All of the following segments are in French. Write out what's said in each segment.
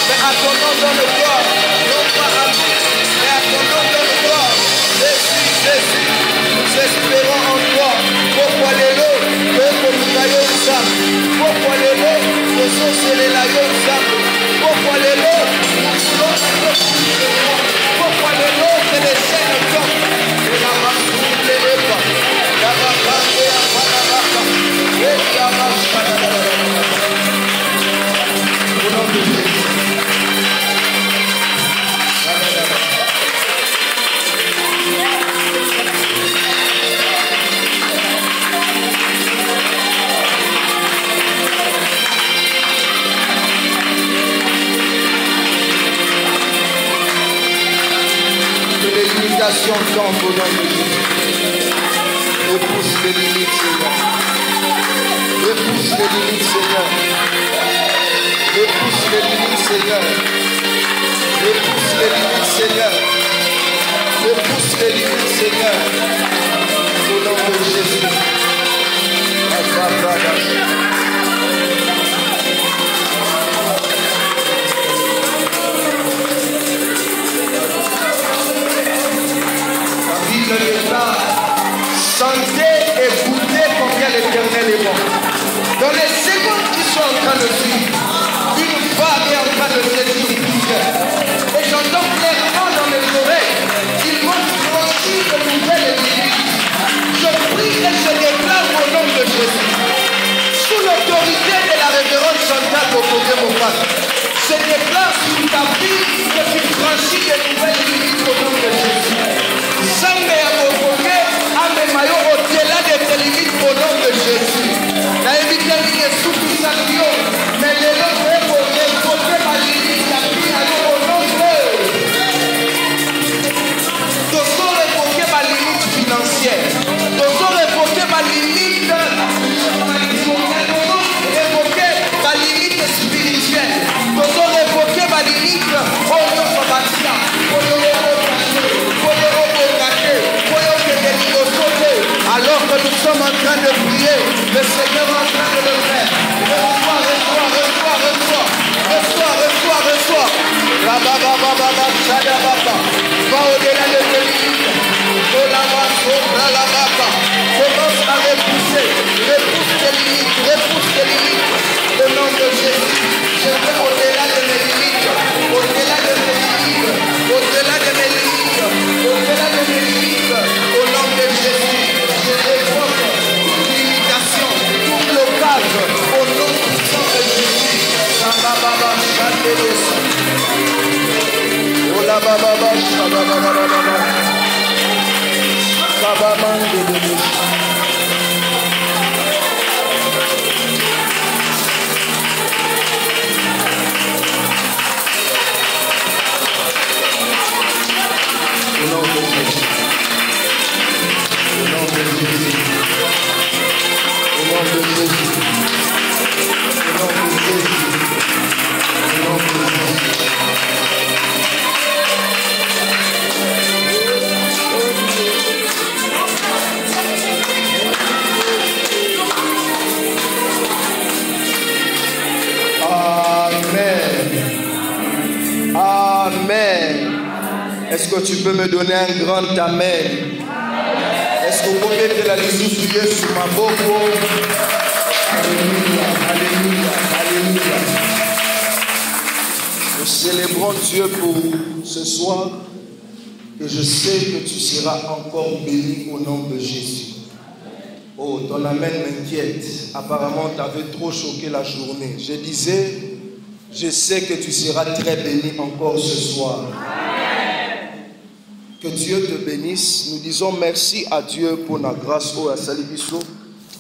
mais à ton nom donne gloire. Non pas à nous, mais à ton nom donne gloire. Jésus, Jésus, nous espérons en toi. Pourquoi les lots, pourquoi nous gagnons ensemble? Pourquoi les lots, nous sommes les laïcs ensemble? Pourquoi les lots, nous voulons la pourquoi les lots, c'est les chaînes tombent? Et la main ne les pas. La main et la panabaka. Et la main au nom de Jésus. Tombe au nom de Jésus. Repousse les limites, Seigneur. Repousse les limites, Seigneur. Repousse les limites, Seigneur. Repousse les limites, Seigneur. Repousse les limites, Seigneur. Au nom de Jésus. Sentez et goûtez combien l'Éternel est bon. Dans les secondes qui sont en train de suivre, une femme est en train de se dire et j'entends clairement dans mes oreilles qu'ils vont franchir de nouvelles limites. Je prie et je déclare au nom de Jésus, sous l'autorité de la révérende Chantal Bokoté-Mopane, je déclare sur ta vie que tu franchis de nouvelles limites au nom de Jésus. Sambe ya Bokoté, Ame Mayo, au-delà de tes limites au nom de Jésus. La évité ligne sous tout ça, mais les autres vont récolter ma limite au nom de Dosso révoquer ma limite financière. Dosso révoquer ma limite révoquer ma limite spirituelle. Dosso révoquer ma limite au nom de Bastien. Alors que nous sommes en train de prier, le Seigneur est en train de le faire. Reçois. Va au-delà de tes limites. Commence à repousser. Repousse tes limites. Au nom de Jésus. Je vais au-delà de mes limites. Au-delà de mes limites. Au-delà de mes limites. Au-delà de mes limites. Au nom de Jésus. Je révoque toute limitation, tout blocage au nom puissant de Jésus. Est-ce que tu peux me donner un grand amen? Est-ce que vous pouvez mettre la lisusu sur ma boko? Alléluia, alléluia, alléluia. Nous célébrons Dieu pour ce soir et je sais que tu seras encore béni au nom de Jésus. Oh, ton amen m'inquiète. Apparemment, tu avais trop choqué la journée. Je disais, je sais que tu seras très béni encore ce soir. Que Dieu te bénisse. Nous disons merci à Dieu pour la grâce au Asalibiso.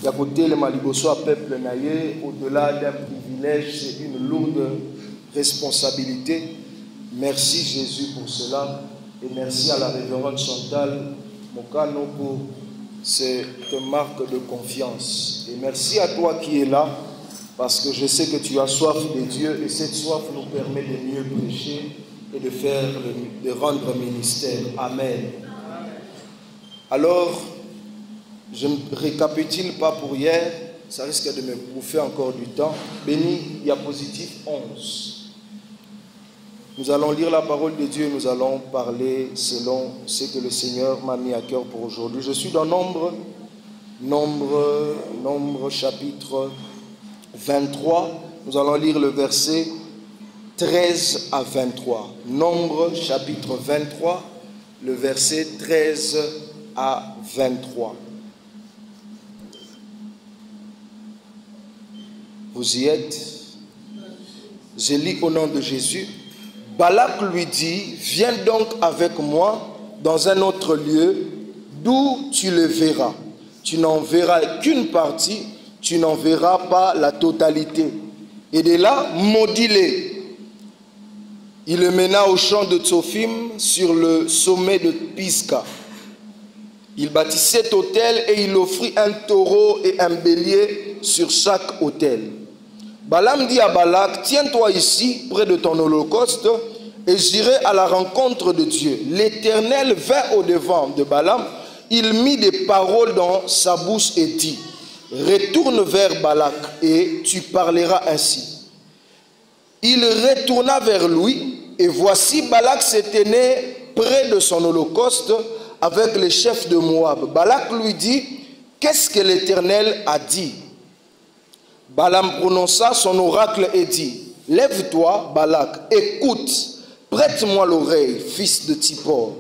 Il y a côté le Maliboso à peuple naïe. Au-delà d'un privilège, c'est une lourde responsabilité. Merci Jésus pour cela. Et merci à la révérende Chantal Mokano pour cette marque de confiance. Et merci à toi qui es là, parce que je sais que tu as soif de Dieu et cette soif nous permet de mieux prêcher et de rendre ministère. Amen. Alors, je ne récapitule pas pour hier, ça risque de me bouffer encore du temps. Béni, diapositive 11. Nous allons lire la parole de Dieu et nous allons parler selon ce que le Seigneur m'a mis à cœur pour aujourd'hui. Je suis dans Nombre chapitre 23. Nous allons lire le verset 13 à 23. Nombre chapitre 23, le verset 13 à 23. Vous y êtes? Je lis au nom de Jésus. Balak lui dit, viens donc avec moi dans un autre lieu d'où tu le verras. Tu n'en verras qu'une partie, tu n'en verras pas la totalité. Et de là, maudis-les. Il le mena au champ de Tsophim sur le sommet de Pisga. Il bâtit 7 autels et il offrit un taureau et un bélier sur chaque autel. Balaam dit à Balak, tiens-toi ici, près de ton holocauste, et j'irai à la rencontre de Dieu. L'Éternel vint au-devant de Balaam, il mit des paroles dans sa bouche et dit, retourne vers Balak et tu parleras ainsi. Il retourna vers lui, et voici Balak se tenait près de son holocauste avec les chefs de Moab. Balak lui dit, qu'est-ce que l'Éternel a dit? Balaam prononça son oracle et dit, lève-toi, Balak, écoute, prête-moi l'oreille, fils de Tsippor.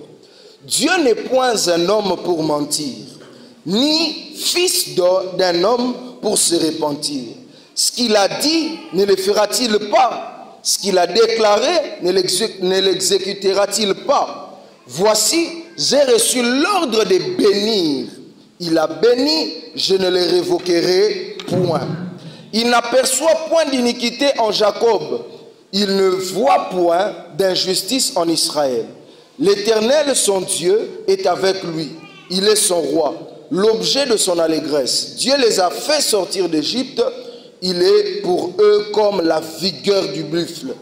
Dieu n'est point un homme pour mentir, ni fils d'un homme pour se repentir. Ce qu'il a dit, ne le fera-t-il pas? Ce qu'il a déclaré, ne l'exécutera-t-il pas? Voici, j'ai reçu l'ordre de bénir. Il a béni, je ne le révoquerai point. Il n'aperçoit point d'iniquité en Jacob. Il ne voit point d'injustice en Israël. L'Éternel, son Dieu, est avec lui. Il est son roi, l'objet de son allégresse. Dieu les a fait sortir d'Égypte. Il est pour eux comme la vigueur du buffle.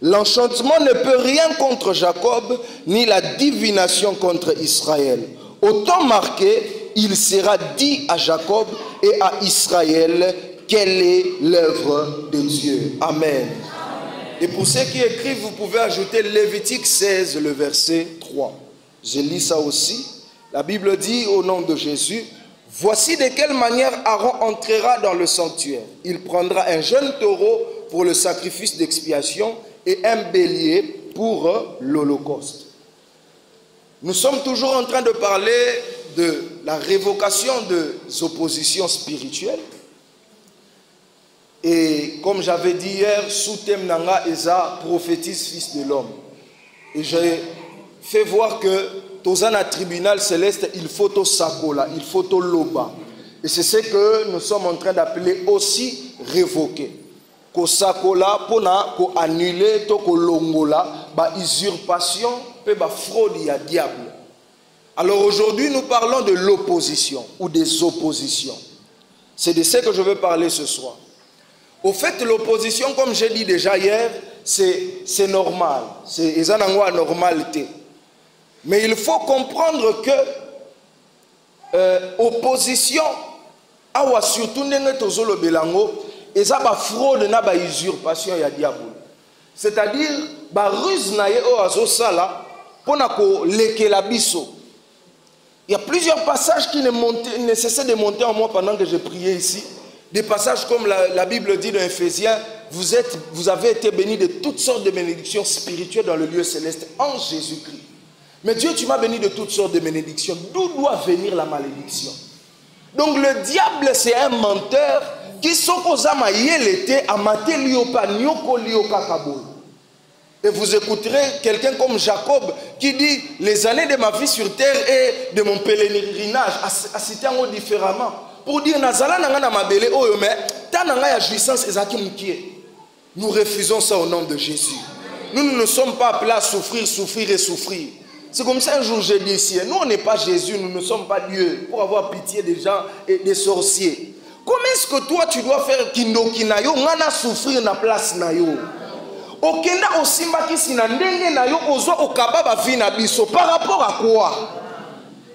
L'enchantement ne peut rien contre Jacob, ni la divination contre Israël. Au temps marqué, il sera dit à Jacob et à Israël, quelle est l'œuvre de Dieu. Amen. Et pour ceux qui écrivent, vous pouvez ajouter Lévitique 16, le verset 3. Je lis ça aussi. La Bible dit au nom de Jésus, voici de quelle manière Aaron entrera dans le sanctuaire. Il prendra un jeune taureau pour le sacrifice d'expiation et un bélier pour l'holocauste. Nous sommes toujours en train de parler de la révocation des oppositions spirituelles. Et comme j'avais dit hier, sous thème Nanga Eza prophétise fils de l'homme. Et j'ai fait voir que dans un tribunal céleste, il faut au sakola, il faut au loba. Et c'est ce que nous sommes en train d'appeler aussi révoquer. Ko sakola pona ko annuler to ko longola ba usurpation pe ba fraude ya diable. Alors aujourd'hui, nous parlons de l'opposition ou des oppositions. C'est de ce que je veux parler ce soir. Au fait, l'opposition, comme j'ai dit déjà hier, c'est normal. C'est une normalité. Mais il faut comprendre que opposition, surtout dans belango, et ça va fraude na ba usurpation ya diable. C'est-à-dire, ba ruse na ye o azosala pona ko lekela biso. Il y a plusieurs passages qui ne cessaient de monter en moi pendant que je priais ici. Des passages comme la Bible dit dans Ephésiens, vous avez été bénis de toutes sortes de bénédictions spirituelles dans le lieu céleste en Jésus-Christ. Mais Dieu, tu m'as béni de toutes sortes de bénédictions. D'où doit venir la malédiction? Donc le diable, c'est un menteur qui s'oppose à mater liopa nyoko lioka kabol. Et vous écouterez quelqu'un comme Jacob qui dit les années de ma vie sur terre et de mon pèlerinage à citer en différemment. Pour dire nazala nanga mabele oyo mais tananga ya jouissance ezaki mukie. Nous refusons ça au nom de Jésus. Nous ne sommes pas appelés à souffrir, souffrir et souffrir. C'est comme ça un jour j'ai dit ici, nous on n'est pas Jésus, nous ne sommes pas Dieu pour avoir pitié des gens et des sorciers. Comment est-ce que toi tu dois faire kindoki na yo ngana souffrir na place na yo? Okenda osimba kisi na ndenge na yo ozwa okababa vi na biso par rapport à quoi?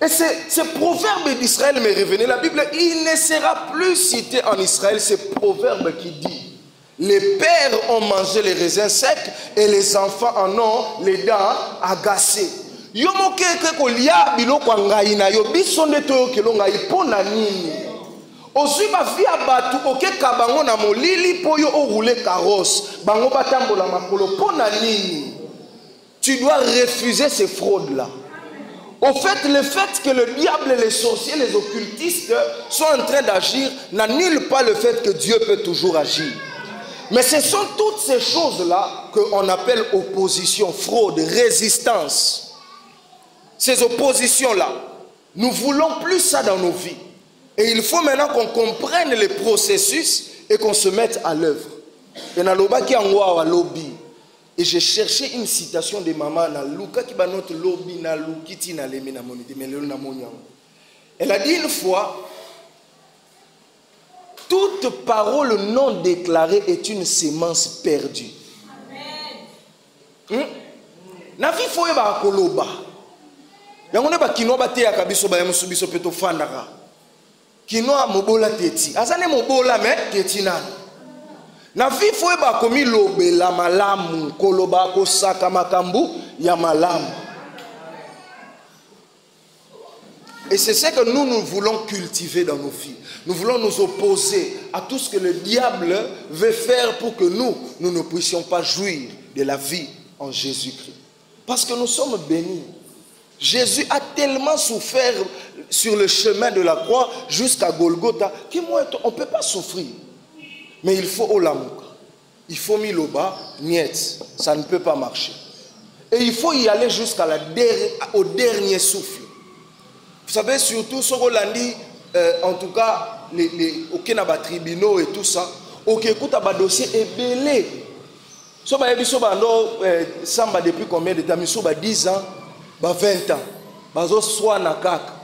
Et ce proverbe d'Israël m'est revenu. La Bible, il ne sera plus cité en Israël, ce proverbe qui dit Les pères ont mangé les raisins secs et les enfants en ont les dents agacées. Yo mokeke kolia biloko ngai na yo biso nde toyokelo ngai mpo na nini? Ozwi bavi ya bato okeka bango na molili mpo yo oroule carrosse bango batambola makolo mpo na nini? Tu dois refuser ces fraudes-là. Au fait, le fait que le diable, les sorciers, les occultistes sont en train d'agir n'annule pas le fait que Dieu peut toujours agir. Mais ce sont toutes ces choses-là qu'on appelle opposition, fraude, résistance. Ces oppositions-là, nous ne voulons plus ça dans nos vies. Et il faut maintenant qu'on comprenne les processus et qu'on se mette à l'œuvre. Et j'ai cherché une citation de maman na Luka qui notre lobby na lukiti na lemi na monite melelo na monyang. Elle a dit une fois, toute parole non déclarée est une sémence perdue. Na fi foye ba koloba. Yango ne ba kino ba te akabiso ba yamusubiso peto fandaka. Kino mobola teti. Azane mobola me teti nani. Na fi foye ba komi lobe la malamu koloba ko saka makambu ya malamu. Et c'est ce que nous voulons cultiver dans nos vies. Nous voulons nous opposer à tout ce que le diable veut faire pour que nous ne puissions pas jouir de la vie en Jésus-Christ. Parce que nous sommes bénis. Jésus a tellement souffert sur le chemin de la croix jusqu'à Golgotha qu'on ne peut pas souffrir. Mais il faut olamuka. Il faut miloba, niet. Ça ne peut pas marcher. Et il faut y aller jusqu'au dernier souffle. Vous savez, surtout sur Hollandi, en tout cas, les tribunaux et tout ça, écoute, un dossier est belé. Si on a samba depuis combien de temps? 10 ans, 20 ans. Bazo soin na kaka.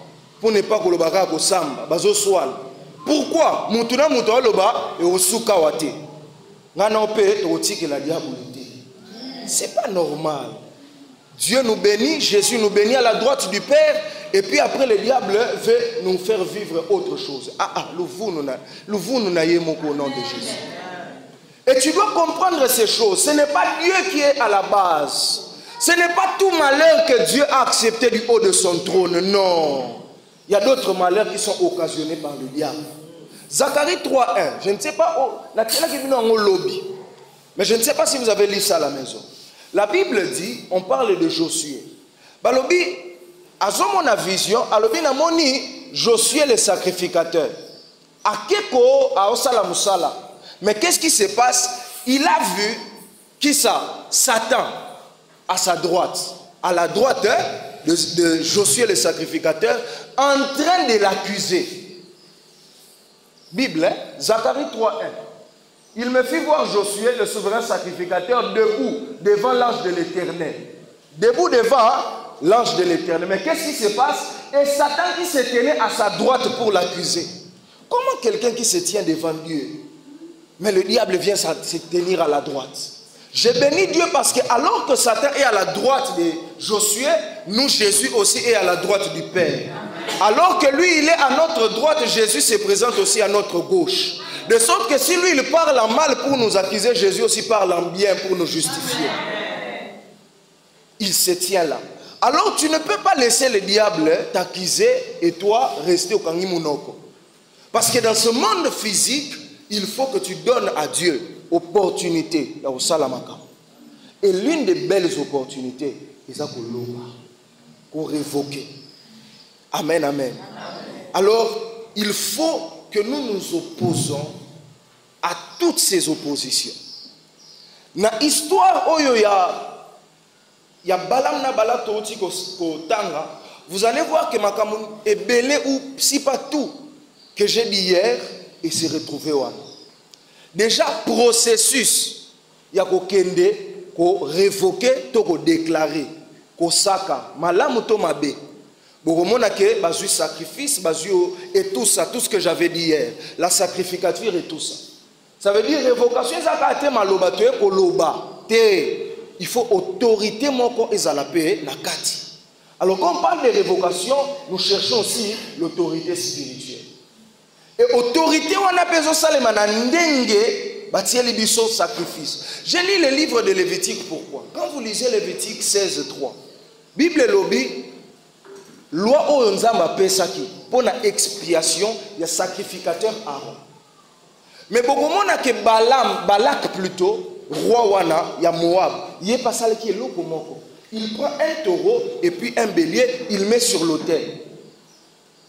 Pour ne pas que le baga ko samba, bazo soin. Pourquoi? Mutuna muto loba et osuka wate. Ngana opé otiki la diabolité. C'est pas normal. Dieu nous bénit, Jésus nous bénit à la droite du Père, et puis après le diable veut nous faire vivre autre chose. Le vous nous n'ayez mon au nom de Jésus. Et tu dois comprendre ces choses. Ce n'est pas Dieu qui est à la base. Ce n'est pas tout malheur que Dieu a accepté du haut de son trône. Non. Il y a d'autres malheurs qui sont occasionnés par le diable. Zacharie 3.1. Je ne sais pas, mais je ne sais pas si vous avez lu ça à la maison. La Bible dit, on parle de Josué. Balobi, à mon vision, alobi na moni Josué le sacrificateur. Akeko a osala musala. Mais qu'est-ce qui se passe? Il a vu qui ça? Satan à sa droite, à la droite de Josué le sacrificateur, en train de l'accuser. Bible, Zacharie 3.1. Il me fit voir Josué, le souverain sacrificateur, debout devant l'ange de l'Éternel. Debout devant l'ange de l'Éternel. Mais qu'est-ce qui se passe? Et Satan qui se tenait à sa droite pour l'accuser. Comment quelqu'un qui se tient devant Dieu, mais le diable vient se tenir à la droite? J'ai béni Dieu parce que alors que Satan est à la droite de Josué, nous, Jésus aussi est à la droite du Père. Alors que lui, il est à notre droite, Jésus se présente aussi à notre gauche. De sorte que si lui, il parle en mal pour nous accuser, Jésus aussi parle en bien pour nous justifier. Il se tient là. Alors tu ne peux pas laisser le diable t'accuser et toi rester au Kangimunoko. Parce que dans ce monde physique, il faut que tu donnes à Dieu opportunité. Et l'une des belles opportunités, c'est ça qu'on révoquer. Amen, amen. Alors, il faut que nous nous opposons à toutes ces oppositions. Dans l'histoire où il y a Balam na Balatoti Kotanga, vous allez voir que Makamoun est belé ou si pas tout que j'ai dit hier et s'est retrouvé au déjà processus il y a kokende ko révoquer to ko déclarer ko saka malamu to mabe bokomona ke bazui sacrifice bazui et tout ça, tout ce que j'avais dit hier, la sacrificature et tout ça. Ça veut dire révocation ça te maloba to ko loba te. Il faut autorité moko ezalape na kati. Alors quand on parle de révocation, nous cherchons aussi l'autorité spirituelle. Et autorité on a besoin salema na ndenge Bâtir les bisous sacrifice. Je lis le livre de Lévitique, pourquoi? Quand vous lisez Lévitique 16:3, Bible lobby, loi o nzamba pesaki pour la expiation, il y a sacrificateur Aaron. Mais beaucoup monde que Balak plutôt, roi wana, il y a Moab, il est pas ça qui est l'eau. Il prend un taureau et puis un bélier, il met sur l'autel.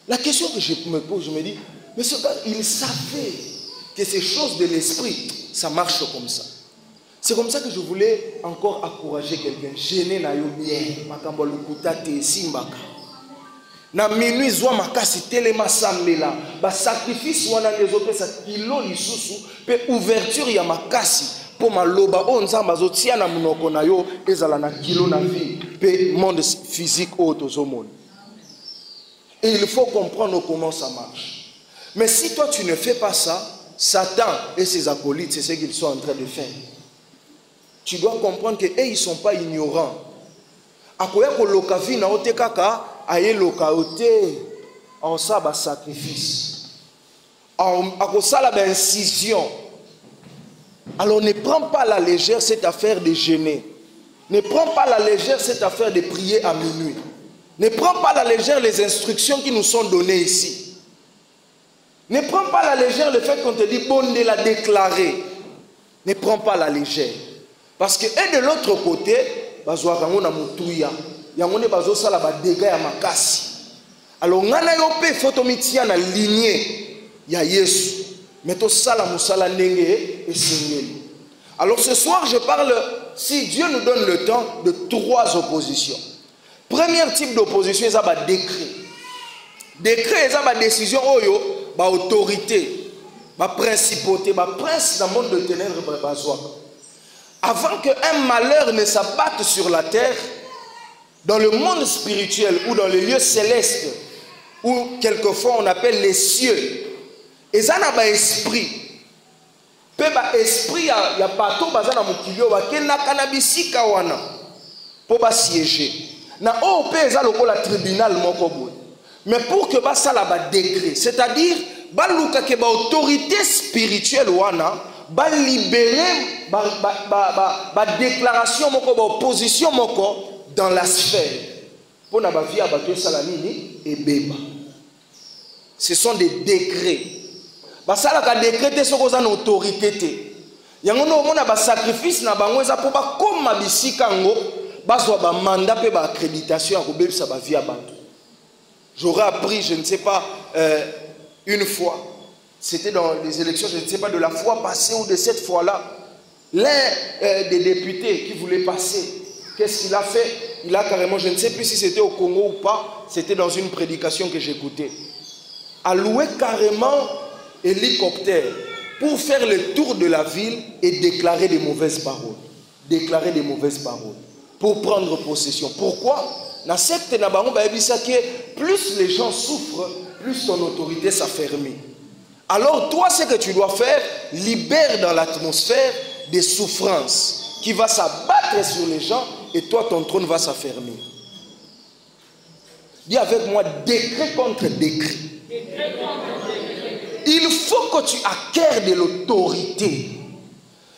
La question que je me pose, je me dis, mais ce gars, il savait que ces choses de l'esprit, ça marche comme ça. C'est comme ça que je voulais encore encourager quelqu'un. Gêner na yo bien, makamba lukuta te simbaka. Na minuit zwa makasi telema sambela, ba sacrifice wana lezope sa kilo lisusu pe ouverture ya makasi po maloba o nzamba zotia na munoko na yo ezala na kilo na vie pe monde physique auto zo monde. Et il faut comprendre comment ça marche. Mais si toi tu ne fais pas ça, Satan et ses acolytes, c'est ce qu'ils sont en train de faire. Tu dois comprendre qu'ils ne sont pas ignorants. Akoya ko lokavi na ote kaka aye lokaote en ça ba sacrifice. Ako sala ba incision. Alors ne prends pas à la légère cette affaire de jeûner. Ne prends pas à la légère cette affaire de prier à minuit. Ne prends pas à la légère les instructions qui nous sont données ici. Ne prends pas à la légère le fait qu'on te dit bon de la déclarer. Ne prends pas à la légère. Parce que et de l'autre côté, alors ngana yo pe fotomitia na lignée ya Yesu. Mais to sala musala ndenge esengeli. Alors ce soir je parle, si Dieu nous donne le temps, de 3 oppositions. Premier type d'opposition, c'est un décret. Décret, c'est une décision, une autorité, une principauté, un prince dans le monde de ténèbres. Avant qu'un malheur ne s'abatte sur la terre, dans le monde spirituel ou dans les lieux célestes, ou quelquefois on appelle les cieux, et ça n'a pas esprit. Peu esprit, il y a pas tout, il y a mukilio, il y a cannabis kawana pour siéger. Na OP eza lokola tribunal moko boye. Mais pour que ça la ba décret, c'est-à-dire ba luka ke ba autorité spirituelle wana ba libérer ba déclaration moko ba opposition moko dans la sphère. Pour na ba vie abato sala nini et beba. Ce sont des décrets. Ba sala ka décréter soko za na autorité te. Yango no mona ba sacrifice na bango eza pour ba koma bisika ngo. J'aurais appris, je ne sais pas, une fois, c'était dans les élections, je ne sais pas, de la fois passée ou de cette fois-là, l'un des députés qui voulait passer, qu'est-ce qu'il a fait? Il a carrément, je ne sais plus si c'était au Congo ou pas, c'était dans une prédication que j'écoutais, a loué carrément hélicoptère pour faire le tour de la ville et déclarer des mauvaises paroles. Déclarer des mauvaises paroles. Pour prendre possession. Pourquoi? Plus les gens souffrent, plus ton autorité s'affermit. Alors toi, ce que tu dois faire, libère dans l'atmosphère des souffrances qui va s'abattre sur les gens et toi, ton trône va s'affermir. Dis avec moi, décret contre décret. Il faut que tu acquières de l'autorité.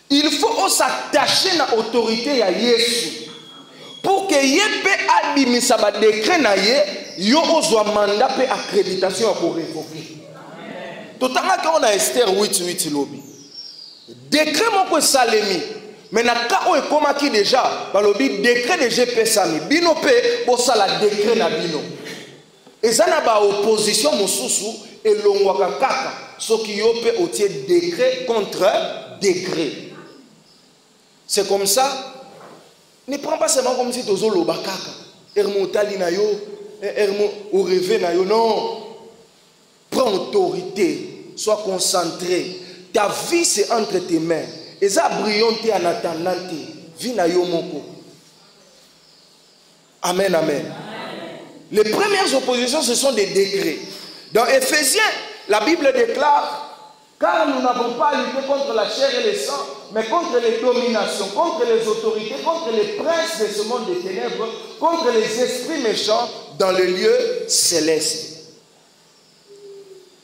Il faut s'attacher à l'autorité à Jésus. Pour que yépe abimisa ba décret na yo ozwa mandat pe accréditation pour révoquer. Totanga ka on a Esther 8:8 lobi. Décret moko salemi. Mais na ka o ekomaki déjà ba lobi décret de GP sami. Bino pe bo sala décret na bino. Ezana ba opposition mosusu elongwaka kaka soki yo pe otie décret contre décret. C'est comme ça. Ne prends pas seulement comme si tu as le bakaka. Hermotali na yo, hermo au rêve na yo. Non. Prends autorité. Sois concentré. Ta vie c'est entre tes mains. Et ça brillante en attendant. Vie na yo moko. Amen, amen. Les premières oppositions ce sont des décrets. Dans Éphésiens, la Bible déclare: car nous n'avons pas à lutter contre la chair et le sang, mais contre les dominations, contre les autorités, contre les princes de ce monde des ténèbres, contre les esprits méchants dans le lieu céleste.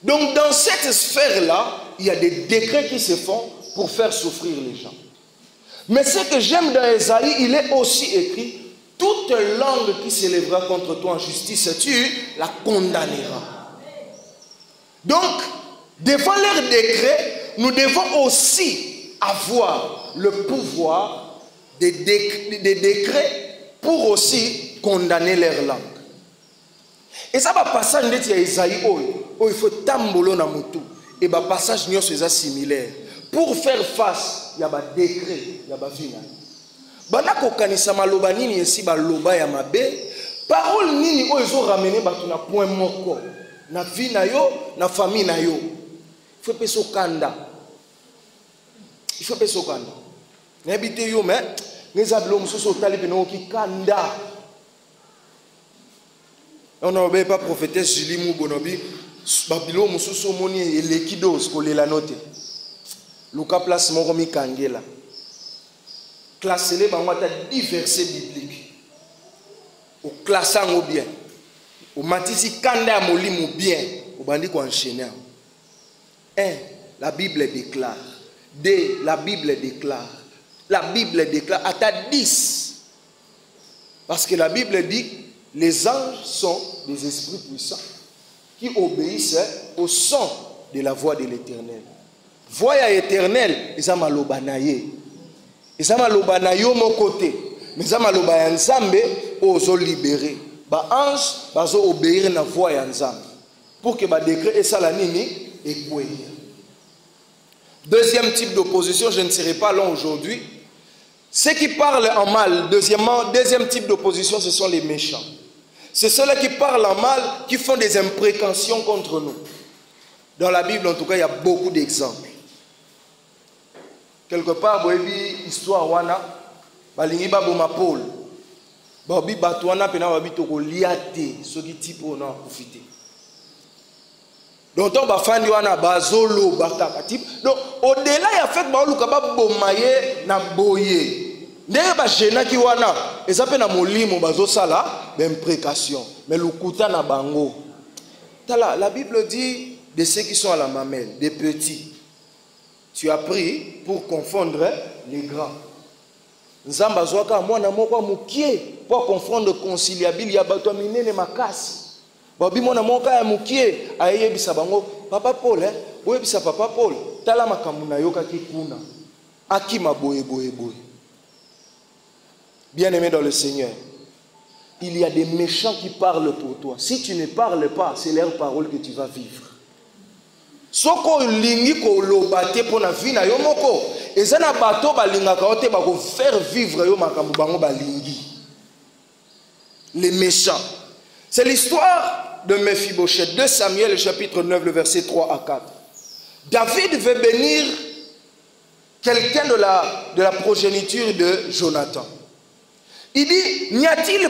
Donc dans cette sphère-là, il y a des décrets qui se font pour faire souffrir les gens. Mais ce que j'aime dans Ésaïe, il est aussi écrit, toute langue qui s'élèvera contre toi en justice, tu la condamneras. Donc, devant leur décret, nous devons aussi avoir le pouvoir des décrets pour aussi condamner leur langue. Et ça va passer en Ésaïe, il faut tambolo na mutu. Et le passage est similaire. Pour faire face, il y a des décrets, il y a des vina. Bana kokanisa maloba nini esi baloba ya mabe, parole nini o ezo ramener batu na point moko, na vie na yo, na famille na yo. Il faut peso kanda. Il faut peso kanda. N'habite yo mais nezablo mususu otali pe no ki kanda. On n'a pas prophétesse Julie Moubonobi, babilo mususu moni elekido skolela note. Luka place moromi kangela. Classez-les dans 10 versets bibliques. Au classant au bien. Au matisi kanda molim au bien. Au bandit qu'on enchaîne. 1. La Bible déclare. 2. La Bible déclare. La Bible déclare. À ta 10. Parce que la Bible dit les anges sont des esprits puissants qui obéissent au son de la voix de l'Éternel. Voix éternelle, ils ont malobanaye. Ils ont malobanaye mon côté. Mais ils ont malobanaye ensemble, ils ont libéré. Les anges, ils ont obéi à la voix ensemble. Pour que le décret et ça la nini et quoi. Deuxième type d'opposition, je ne serai pas long aujourd'hui. Ceux qui parlent en mal, deuxième type d'opposition, ce sont les méchants. C'est ceux-là qui parlent en mal, qui font des imprécations contre nous. Dans la Bible, en tout cas, il y a beaucoup d'exemples. Quelque part, vous avez histoire wana, balingi baboma Paul. Babi batwana pena babi toko liate, ce qui type on a profité. Donc on va faire wana bazolo bataka type. Donc au-delà il y a fait ba luka ba bomaye na boye. Ndenge ba jena ki wana, ezape na molimo bazo sala d'imprécation. Mais lukuta na bango. La Bible dit de ceux qui sont à la mamelle, des petits. Tu as pris pour confondre les grands. Nzamba zwaka mwana moko mukie pour confondre conciliable ya bato minene makasi. Babi mwana moko ya mukie ayebisa bango papa Paul boyebisa papa Paul tala makambo na yoka kikuna akima boye. Bien-aimé dans le Seigneur, il y a des méchants qui parlent pour toi. Si tu ne parles pas, c'est leur parole que tu vas vivre. Soko lingi ko lobate pona vina yo moko ezana bato balingaka ote ba ko faire vivre yo makambo bango balingi. Les méchants. C'est l'histoire de Mephibosheth, 2 Samuel chapitre 9 le verset 3 à 4. David veut bénir quelqu'un de la progéniture de Jonathan. Il dit, n'y a-t-il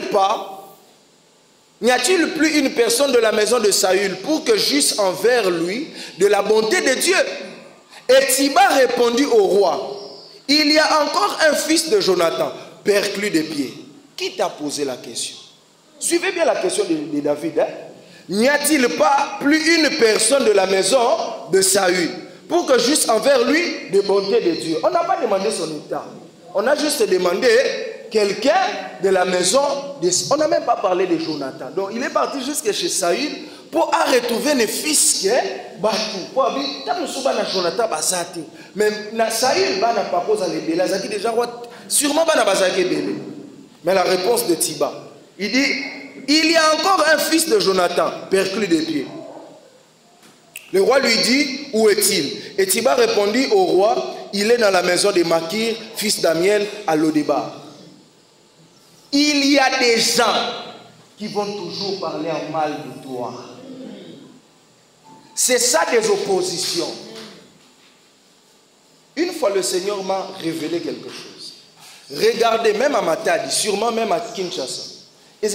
plus une personne de la maison de Saül pour que j'eusse envers lui de la bonté de Dieu? Et Thiba répondit au roi, il y a encore un fils de Jonathan, perclus de pieds. Qui t'a posé la question? Suivez bien la question de David. Hein? N'y a-t-il pas plus une personne de la maison de Saül pour que j'eusse envers lui de bonté de Dieu? On n'a pas demandé son état. On a juste demandé quelqu'un de la maison, on n'a même pas parlé de Jonathan. Donc il est parti jusqu'à chez Saül pour retrouver les fils qui est battu. Pour dire, Jonathan basati. Mais Saül n'a pas posé les bélés. Déjà, sûrement pas basaki bélé. Mais la réponse de Thiba, il dit, il y a encore un fils de Jonathan, perclus des pieds. Le roi lui dit, où est-il? Et Thiba répondit au roi, il est dans la maison de Makir, fils d'Amiel, à Lodébar. Il y a des gens qui vont toujours parler en mal de toi. C'est ça des oppositions. Une fois le Seigneur m'a révélé quelque chose. Regardez, même à Matadi, sûrement même à Kinshasa. Et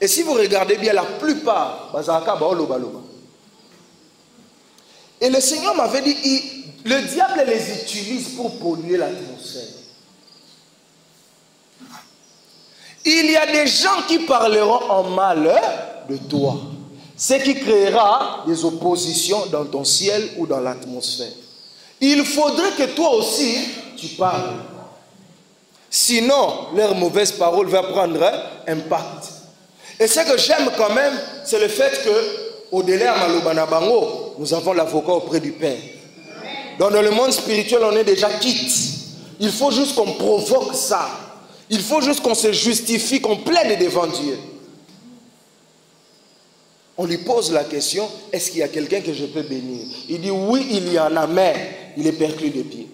si vous regardez bien, la plupart, et le Seigneur m'avait dit, le diable les utilise pour polluer l'atmosphère. Il y a des gens qui parleront en mal de toi. Ce qui créera des oppositions dans ton ciel ou dans l'atmosphère. Il faudrait que toi aussi, tu parles. Sinon, leur mauvaise parole va prendre impact. Et ce que j'aime quand même, c'est le fait que, au-delà de Malobana Bango, nous avons l'avocat auprès du Père. Donc dans le monde spirituel, on est déjà quitte. Il faut juste qu'on provoque ça. Il faut juste qu'on se justifie, qu'on plaide devant Dieu. On lui pose la question, est-ce qu'il y a quelqu'un que je peux bénir? Il dit oui, il y en a, mais il est perclus de pied.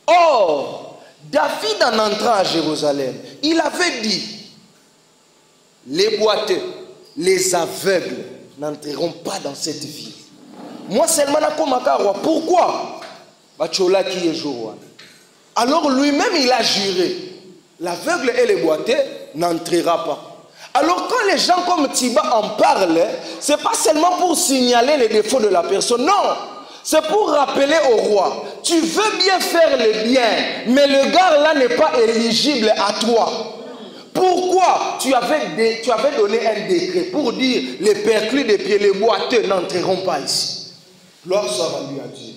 Or, David, en entrant à Jérusalem, il avait dit, les boiteux, les aveugles n'entreront pas dans cette ville. Moi seulement, pourquoi? Alors lui-même, il a juré, l'aveugle et les boiteux n'entrera pas. Alors quand les gens comme Tiba en parlent, ce n'est pas seulement pour signaler les défauts de la personne, non. C'est pour rappeler au roi, tu veux bien faire le bien, mais le gars là n'est pas éligible à toi. Pourquoi tu avais donné un décret pour dire les perclus des pieds, les boiteux n'entreront pas ici. Gloire soit rendue à Dieu.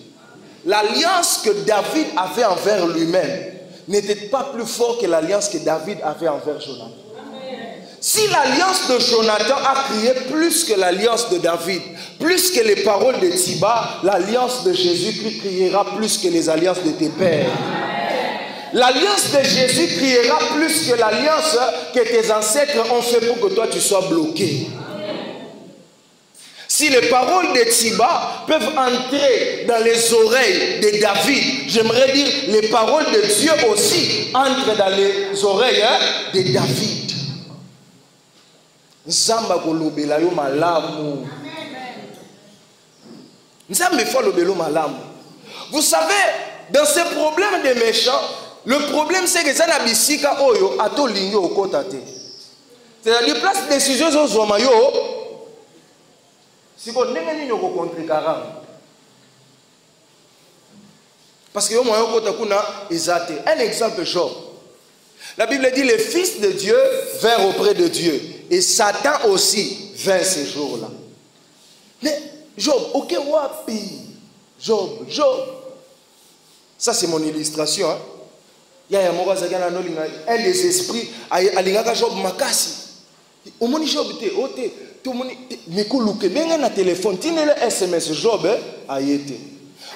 L'alliance que David avait envers lui-même n'était pas plus forte que l'alliance que David avait envers Jonathan. Si l'alliance de Jonathan a crié plus que l'alliance de David, plus que les paroles de Tiba, l'alliance de Jésus criera plus que les alliances de tes pères. L'alliance de Jésus criera plus que l'alliance que tes ancêtres ont fait pour que toi tu sois bloqué. Si les paroles de Tiba peuvent entrer dans les oreilles de David, j'aimerais dire les paroles de Dieu aussi entrent dans les oreilles de David. Nzamba kolobela yo malamu. Nzamba faut lobelo malamu. Vous savez, dans ces problèmes des méchants, le problème c'est que ça na bisika oyo ato lingi okota te. C'est-à-dire place décision zo zoma yo siko ndenge nini ko contre karanga. Parce que yo moyo kota kuna ezate. Un exemple Job. La Bible dit les fils de Dieu vinrent auprès de Dieu. Et Satan aussi vint ces jours-là. Mais Job, ok, wapi. Job. Ça c'est mon illustration. Hein? Il y a un des esprits, alingaka Job makasi. Omoni Job te, ote, tomoni mikuluke, benga na téléphone, tine le SMS Job ayete.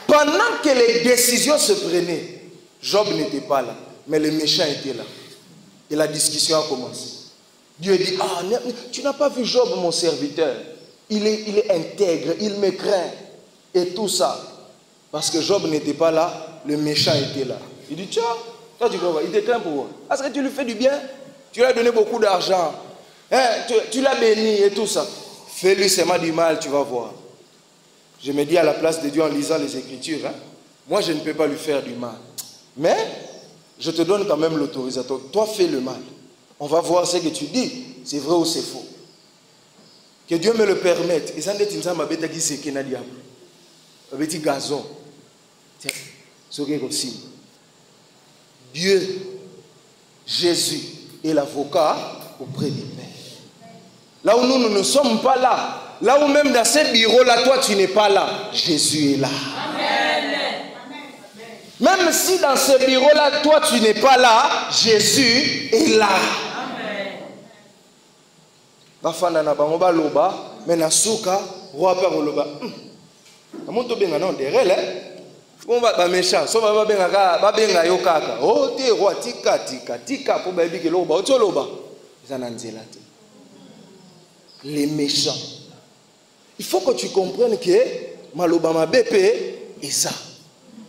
Pendant que les décisions se prenaient, Job n'était pas là, mais les méchants étaient là. Et la discussion a commencé. Dieu dit, ah, tu n'as pas vu Job, mon serviteur. Il est intègre, il me craint. Et tout ça. Parce que Job n'était pas là, le méchant était là. Il dit, tiens, toi tu comprends, il te craint pour moi. Parce que tu lui fais du bien. Tu lui as donné beaucoup d'argent. Hein, tu l'as béni et tout ça. Fais-lui seulement du mal, tu vas voir. Je me dis à la place de Dieu en lisant les Écritures, hein, moi je ne peux pas lui faire du mal. Mais, je te donne quand même l'autorisation. Toi, fais le mal. On va voir ce que tu dis, c'est vrai ou c'est faux. Que Dieu me le permette. Et ça ne dit pas que c'est un diable. Un petit gazon. C'est aussi. Dieu, Jésus est l'avocat auprès du Père. Là où nous ne sommes pas là, là où même dans ce bureau-là, toi tu n'es pas là, Jésus est là. Amen. Même si dans ce bureau-là, toi tu n'es pas là, Jésus est là. Bafana na bango ba loba mena suka roi pa loba amonto benga na nderele bon ba méchant so ba benga yo kaka oh te roi tika po ba biki loba o to loba zana nzela te. Les méchants, il faut que tu comprennes que maloba mabepe et ça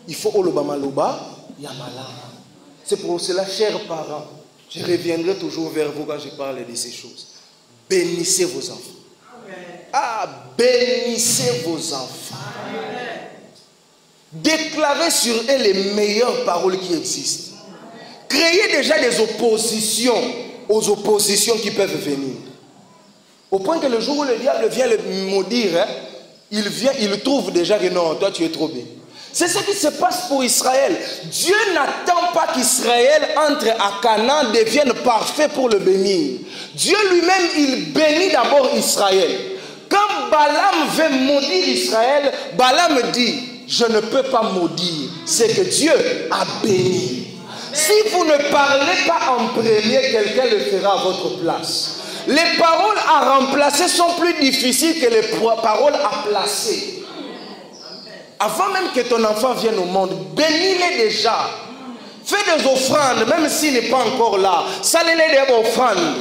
il faut oloba maloba ya malama. C'est pour cela, chers parents, je reviendrai toujours vers vous quand je parle de ces choses. Bénissez vos enfants. Amen. Ah, bénissez vos enfants. Amen. Déclarez sur eux les meilleures paroles qui existent. Créez déjà des oppositions aux oppositions qui peuvent venir. Au point que le jour où le diable vient le maudire, hein, il trouve déjà que non, toi tu es trop bien. C'est ce qui se passe pour Israël. Dieu n'attend pas qu'Israël entre à Canaan, devienne parfait pour le bénir. Dieu lui-même, il bénit d'abord Israël. Quand quand Balaam veut maudire Israël, Balaam dit, je ne peux pas maudire, c'est que Dieu a béni. Si vous ne parlez pas en premier, quelqu'un le fera à votre place. Les paroles à remplacer sont plus difficiles que les paroles à placer. Avant même que ton enfant vienne au monde, bénis-les déjà. Fais des offrandes, même s'il n'est pas encore là. Salez-les des offrandes.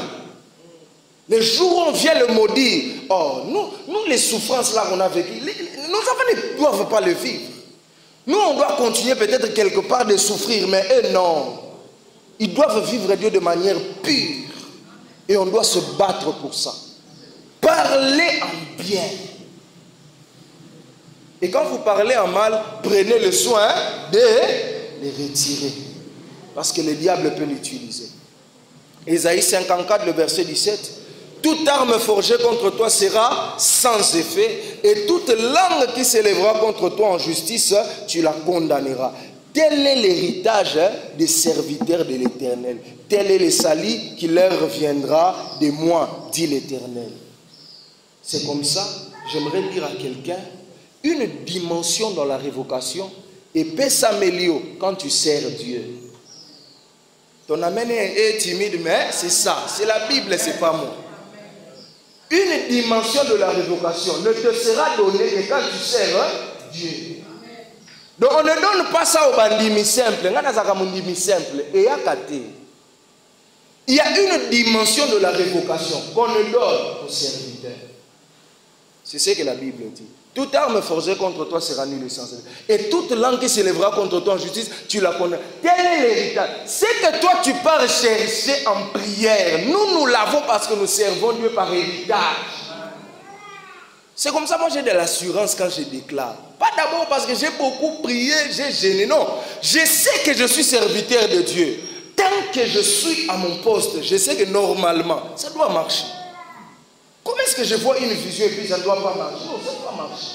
Le jour où on vient le maudire, oh, nous les souffrances là qu'on a vécues, nos enfants ne doivent pas le vivre. Nous, on doit continuer peut-être quelque part de souffrir, mais eux, non. Ils doivent vivre Dieu de manière pure. Et on doit se battre pour ça. Parlez en bien. Et quand vous parlez en mal, prenez le soin de les retirer. Parce que le diable peut l'utiliser. Ésaïe 54, le verset 17. Toute arme forgée contre toi sera sans effet, et toute langue qui s'élèvera contre toi en justice, tu la condamneras. Tel est l'héritage des serviteurs de l'Éternel. Tel est le salut qui leur viendra de moi, dit l'Éternel. C'est comme ça, j'aimerais dire à quelqu'un, une dimension dans la révocation, et peut s'améliorer quand tu sers Dieu. Ton amen est timide, mais c'est ça, c'est la Bible, c'est pas moi. Une dimension de la révocation ne te sera donnée que quand tu sers Dieu. Donc on ne donne pas ça aux bandits simples. Il y a une dimension de la révocation qu'on ne donne aux serviteurs. C'est ce que la Bible dit. Toute arme forgée contre toi sera nulle sans effet. Et toute langue qui s'élèvera contre toi en justice, tu la connais. Tel est l'héritage. C'est que toi tu pars chercher en prière. Nous l'avons parce que nous servons Dieu par héritage. C'est comme ça, moi j'ai de l'assurance quand je déclare. Pas d'abord parce que j'ai beaucoup prié, j'ai gêné. Non, je sais que je suis serviteur de Dieu. Tant que je suis à mon poste, je sais que normalement, ça doit marcher. Comment est-ce que je vois une vision et puis ça ne doit pas marcher? Non, ça ne doit pas marcher.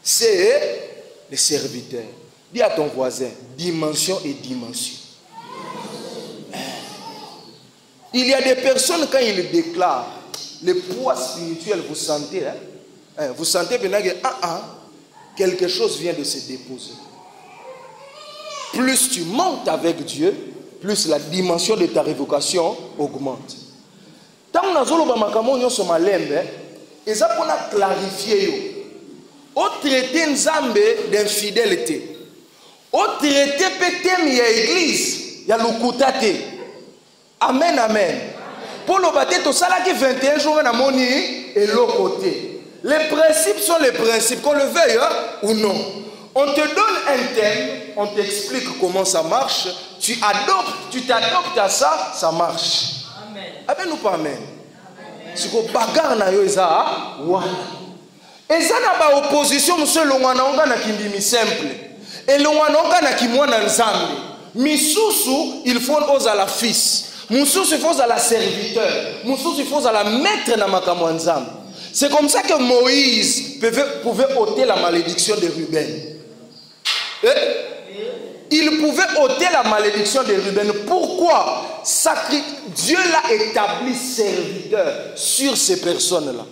C'est les serviteurs. Dis à ton voisin, dimension et dimension. Il y a des personnes, quand ils déclarent, le poids spirituel, vous sentez, vous sentez maintenant que quelque chose vient de se déposer. Plus tu montes avec Dieu, plus la dimension de ta révocation augmente. Tant que nous avons et ça pour clarifier, au traité Nzambe d'infidélité, au traité pétem il y a l'église, il y a l'okutate. Amen, amen. Pour le bâtir, tout ça là qui 21 jours à moni et l'autre côté. Les principes sont les principes, qu'on le veuille ou non. On te donne un thème, on t'explique comment ça marche, tu t'adoptes à ça, ça marche. Amen. Amen ou pas amen? Si vous bagarre na yo eza wana. Et ça n'a pas opposition monsieur longwana onga na kindimi simple. Et longwana onga na kimwana nzambe. Misusu il faut oza la fils. Misusu il faut oza la serviteur. Misusu il faut oza la maître na makambo nzambe. C'est comme ça que Moïse pouvait ôter la malédiction de Ruben. Il pouvait ôter la malédiction de Ruben. Pourquoi? Dieu l'a établi serviteur sur ces personnes-là.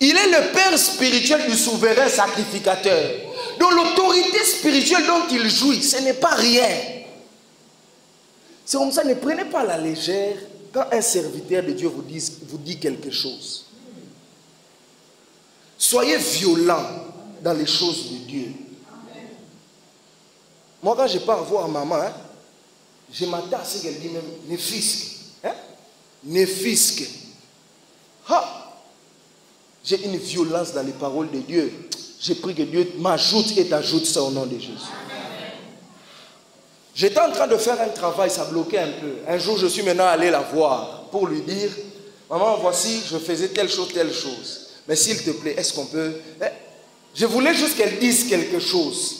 Il est le père spirituel du souverain sacrificateur. Donc l'autorité spirituelle dont il jouit, ce n'est pas rien. C'est comme ça, ne prenez pas à la légère quand un serviteur de Dieu vous dit quelque chose. Soyez violent dans les choses de Dieu. Moi, quand je pars voir maman, je m'attends à ce qu'elle dise même « Néfisque ». Néfisque. J'ai une violence dans les paroles de Dieu. J'ai pris que Dieu m'ajoute et t'ajoute ça au nom de Jésus. J'étais en train de faire un travail, ça bloquait un peu. Un jour, je suis maintenant allé la voir pour lui dire « Maman, voici, je faisais telle chose. Mais s'il te plaît, est-ce qu'on peut... » Je voulais juste qu'elle dise quelque chose.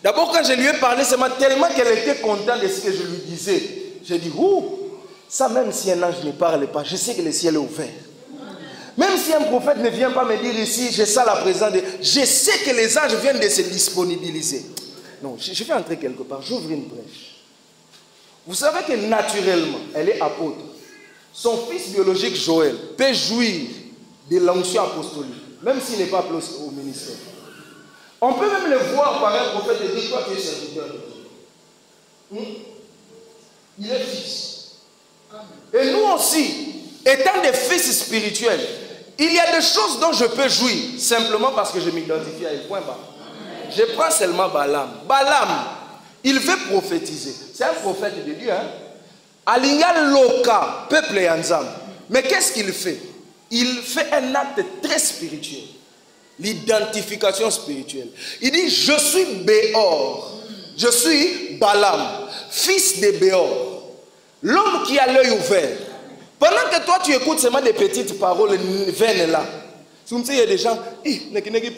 D'abord, quand je lui ai parlé, c'est tellement qu'elle était contente de ce que je lui disais. J'ai dit, ça même si un ange ne parle pas, je sais que le ciel est ouvert. Même si un prophète ne vient pas me dire ici, j'ai ça la présence de... Je sais que les anges viennent de se disponibiliser. Non, je vais entrer quelque part, j'ouvre une brèche. Vous savez que naturellement, elle est apôtre. Son fils biologique Joël peut jouir de l'onction apostolique, même s'il n'est pas appelé au ministère. On peut même le voir par un prophète et dire, toi tu es serviteur de Dieu. Il est fils. Et nous aussi, étant des fils spirituels, il y a des choses dont je peux jouir, simplement parce que je m'identifie à un point bas. Je prends seulement Balaam. Balaam, il veut prophétiser. C'est un prophète de Dieu. Alinga Loka, peuple et Anzam. Mais qu'est-ce qu'il fait? Il fait un acte très spirituel. L'identification spirituelle. Il dit, je suis Béor. Je suis Balaam, fils de Béor. L'homme qui a l'œil ouvert. Pendant que toi tu écoutes seulement des petites paroles vaines là. Il y a des gens,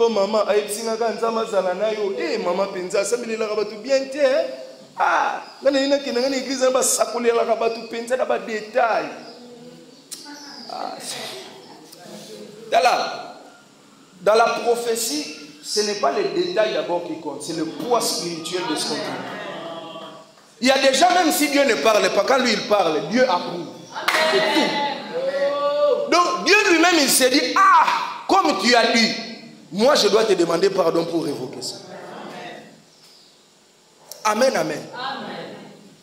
maman, maman penza, ça me dit bien ah, dans la prophétie, ce n'est pas les détails d'abord qui comptent, c'est le poids spirituel de ce qu'on dit. Il y a des gens, même si Dieu ne parle pas, quand lui il parle, Dieu approuve. C'est tout. Donc Dieu lui-même il s'est dit, ah, comme tu as dit, moi je dois te demander pardon pour révoquer ça. Amen, amen.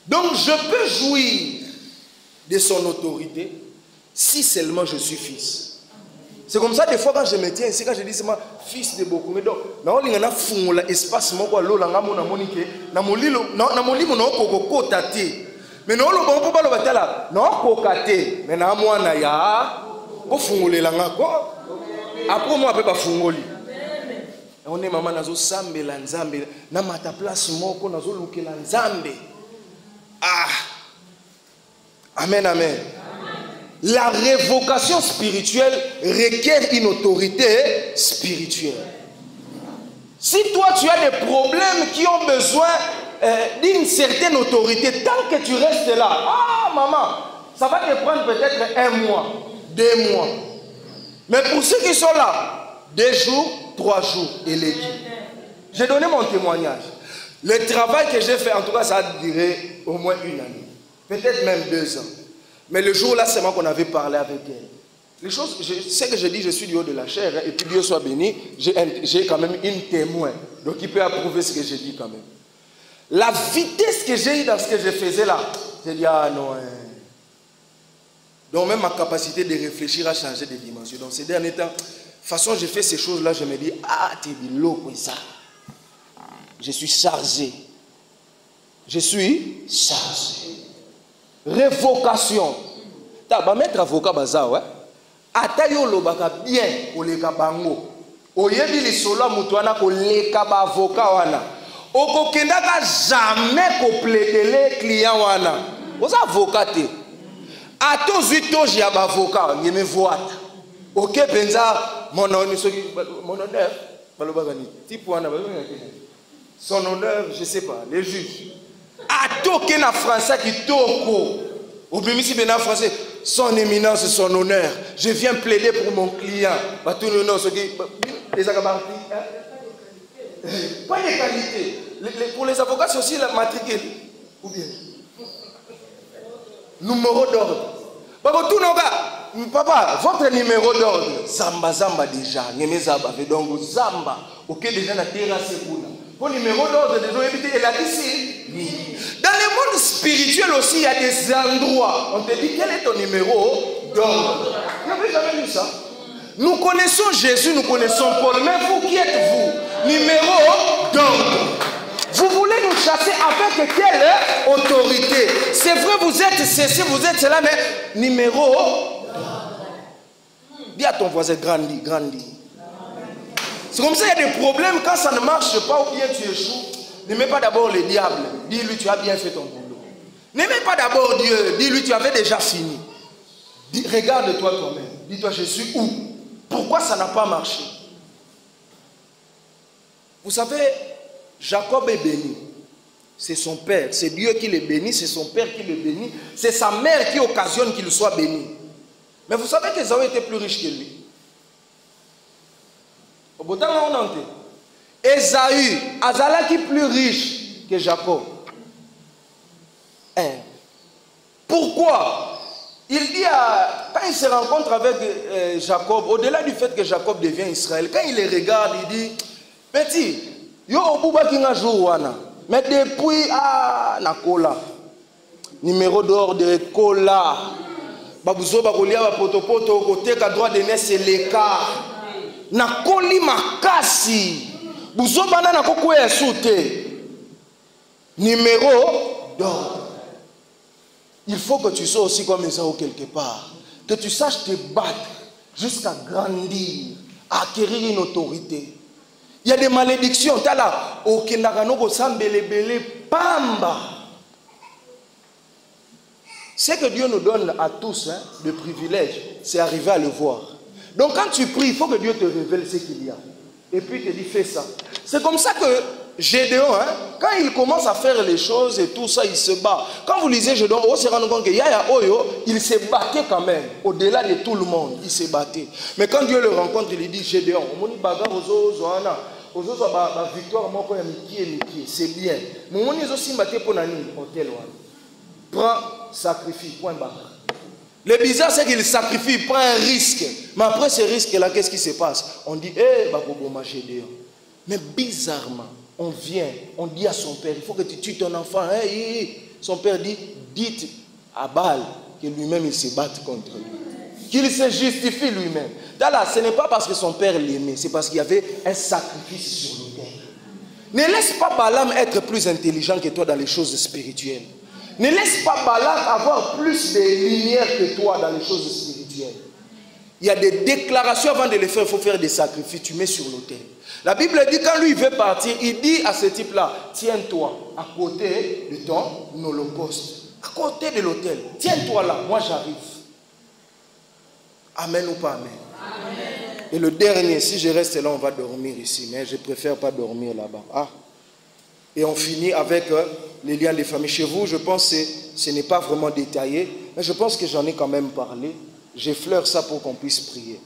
Donc je peux jouir de son autorité si seulement je suis fils. C'est comme ça des fois quand je me tiens ici, quand je dis c'est moi fils de beaucoup. Mais donc, dans l'espace, mais non le bon pas le batala non kokate mais na mwana ya ko fungolela ngako après moi pe ba fungoli on est maman nazo sambela nzambe na mata place moko nazo lukela nzambe ah amen amen. La révocation spirituelle requiert une autorité spirituelle. Si toi tu as des problèmes qui ont besoin d'une certaine autorité, tant que tu restes là, ah maman, ça va te prendre peut-être 1 mois, 2 mois. Mais pour ceux qui sont là, 2 jours, 3 jours, et les guides. J'ai donné mon témoignage. Le travail que j'ai fait, en tout cas, ça a duré au moins 1 année. Peut-être même 2 ans. Mais le jour là, c'est moi qu'on avait parlé avec elle. Les choses, c'est que je dis, je suis du haut de la chair, hein, et puis Dieu soit béni, j'ai quand même une témoin. Donc il peut approuver ce que j'ai dit quand même. La vitesse que j'ai eue dans ce que je faisais là, j'ai dit, ah non. Donc même ma capacité de réfléchir a changé de dimension. Donc ces derniers temps, de toute façon, j'ai fait ces choses-là, je me dis, ah, t'es de l'eau comme ça. Je suis chargé. Je suis chargé. Révocation. Tu vas mettre avocat baza, ouais. Atayo lobaka bien pour les kabango. Oyebi li solo mutuana ko leka ba avocat wana. Okokendaka jamais ko plaider client wana. Oza avocat te. Ato zuito ya ba avocat ngeme voata. OK penza mon honneur balobaka ni type wana son honneur, je sais pas, les juges. Ato ke na français qui toko. Obimisi bena français. Son éminence, son honneur. Je viens plaider pour mon client. Pas de qualité. Pour les avocats, c'est aussi la matricule. Ou bien numéro d'ordre. Papa, votre numéro d'ordre. Zamba, Zamba déjà. Donc, Zamba. Ok, déjà, la terrasse est pour pour numéro d'ordre, elle a dit dans le monde spirituel aussi, il y a des endroits. On te dit, quel est ton numéro d'ordre? Vous n'avez jamais vu ça? Nous connaissons Jésus, nous connaissons Paul. Mais vous, qui êtes-vous? Numéro d'ordre. Vous voulez nous chasser avec quelle autorité? C'est vrai, vous êtes ceci, vous êtes cela, mais numéro d'ordre. Dis à ton voisin, grandis, grandis. C'est comme ça qu'il y a des problèmes quand ça ne marche pas ou bien tu échoues. Ne mets pas d'abord le diable. Dis-lui, tu as bien fait ton boulot. Ne mets pas d'abord Dieu. Dis-lui, tu avais déjà fini. Regarde-toi toi-même. Dis-toi, je suis où? Pourquoi ça n'a pas marché? Vous savez, Jacob est béni. C'est son père. C'est Dieu qui le bénit. C'est son père qui le bénit. C'est sa mère qui occasionne qu'il soit béni. Mais vous savez qu'Ésaü était plus riche que lui. Ésaü, Azalaki plus riche que Jacob. Pourquoi? il dit, quand il se rencontre avec Jacob, au-delà du fait que Jacob devient Israël, quand il les regarde, il dit, petit, yo obuba kinga jouana, mais depuis, nakola, numéro d'ordre, kola, babuzo bakolia ba potopoto, côté qu'à droite de nez, c'est l'écart, nakoli makasi, buzo bana nakoko ya soute, numéro d'ordre. Il faut que tu sois aussi comme Esau quelque part. Que tu saches te battre jusqu'à grandir, à acquérir une autorité. Il y a des malédictions. Tu as là, au Kendarano, Pamba. Ce que Dieu nous donne à tous, hein, de privilèges, c'est arriver à le voir. Donc quand tu pries, il faut que Dieu te révèle ce qu'il y a. Et puis il te dit, fais ça. C'est comme ça que Gédéon, hein, quand il commence à faire les choses et tout ça, il se bat. Quand vous lisez Gédéon, on se rend compte que Yaya Oyo, il s'est battu quand même. Au-delà de tout le monde, il s'est battu. Mais quand Dieu le rencontre, il lui dit, Gédéon, c'est bien. Prends, sacrifie, point barre. Le bizarre, c'est qu'il sacrifie, il prend un risque. Mais après ce risque-là, qu'est-ce qui se passe? On dit, Gédéon. Mais bizarrement, on vient, on dit à son père, il faut que tu tues ton enfant. Son père dit, dites à Baal que lui-même il se batte contre lui. Qu'il se justifie lui-même. Là, ce n'est pas parce que son père l'aimait, c'est parce qu'il y avait un sacrifice sur l'autel. Ne laisse pas Balaam être plus intelligent que toi dans les choses spirituelles. Ne laisse pas Balaam avoir plus de lumière que toi dans les choses spirituelles. Il y a des déclarations avant de les faire, il faut faire des sacrifices, tu mets sur l'autel. La Bible dit, quand lui il veut partir, il dit à ce type-là, tiens-toi à côté de ton holocauste, à côté de l'autel, tiens-toi là, moi j'arrive. Amen ou pas amen? Amen. Et le dernier, si je reste là, on va dormir ici, mais je préfère pas dormir là-bas. Et on finit avec les liens des familles. Chez vous, je pense que ce n'est pas vraiment détaillé, mais je pense que j'en ai quand même parlé. J'effleure ça pour qu'on puisse prier.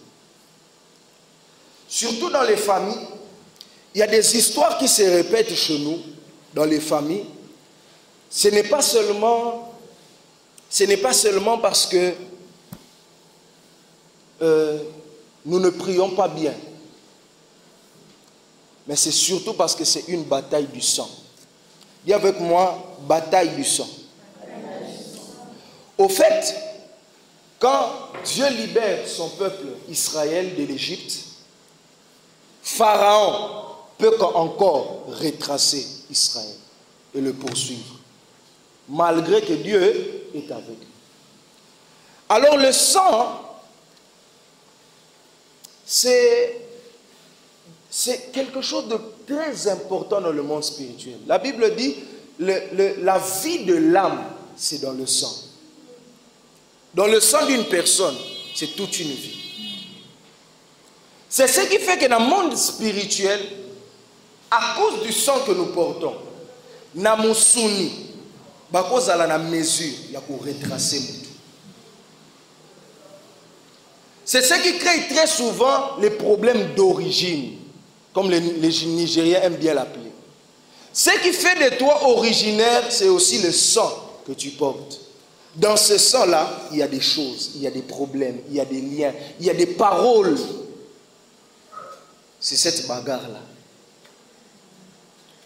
Surtout dans les familles, il y a des histoires qui se répètent chez nous, dans les familles. Ce n'est pas seulement parce que nous ne prions pas bien, mais c'est surtout parce que c'est une bataille du sang. Dis avec moi, bataille du sang. Au fait, quand Dieu libère son peuple Israël de l'Égypte, Pharaon peut encore retracer Israël et le poursuivre, malgré que Dieu est avec lui. Alors le sang, c'est quelque chose de très important dans le monde spirituel. La Bible dit, la vie de l'âme, c'est dans le sang. Dans le sang d'une personne, c'est toute une vie. C'est ce qui fait que dans le monde spirituel, à cause du sang que nous portons, namusuni, bakoz à la mesure, il y a pour retracer tout. C'est ce qui crée très souvent les problèmes d'origine, comme les Nigériens aiment bien l'appeler. Ce qui fait de toi originaire, c'est aussi le sang que tu portes. Dans ce sang-là, il y a des choses, il y a des problèmes, il y a des liens, il y a des paroles. C'est cette bagarre-là.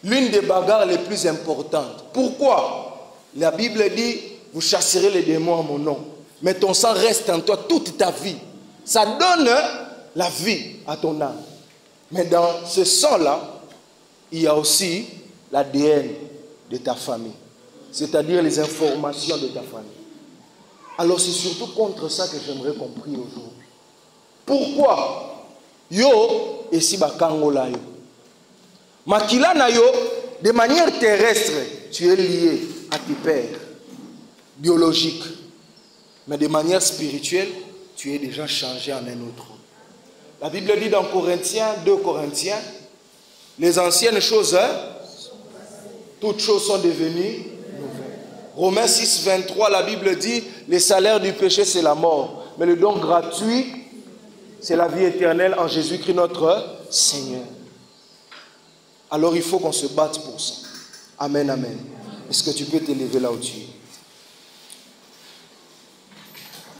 L'une des bagarres les plus importantes. Pourquoi? La Bible dit, vous chasserez les démons en mon nom. Mais ton sang reste en toi toute ta vie. Ça donne la vie à ton âme. Mais dans ce sang-là, il y a aussi l'ADN de ta famille. C'est-à-dire les informations de ta famille. Alors c'est surtout contre ça que j'aimerais qu'on prie aujourd'hui. Pourquoi? Yo, et si bakangola yo. Makila na yo, de manière terrestre, tu es lié à tes pères biologiques. Mais de manière spirituelle, tu es déjà changé en un autre. La Bible dit dans Corinthiens, 2 Corinthiens, les anciennes choses, toutes choses sont devenues nouvelles. Romains 6, 23, la Bible dit, le salaire du péché c'est la mort, mais le don gratuit c'est la vie éternelle en Jésus-Christ notre Seigneur. Alors il faut qu'on se batte pour ça. Amen, amen. Est-ce que tu peux t'élever là où tu es?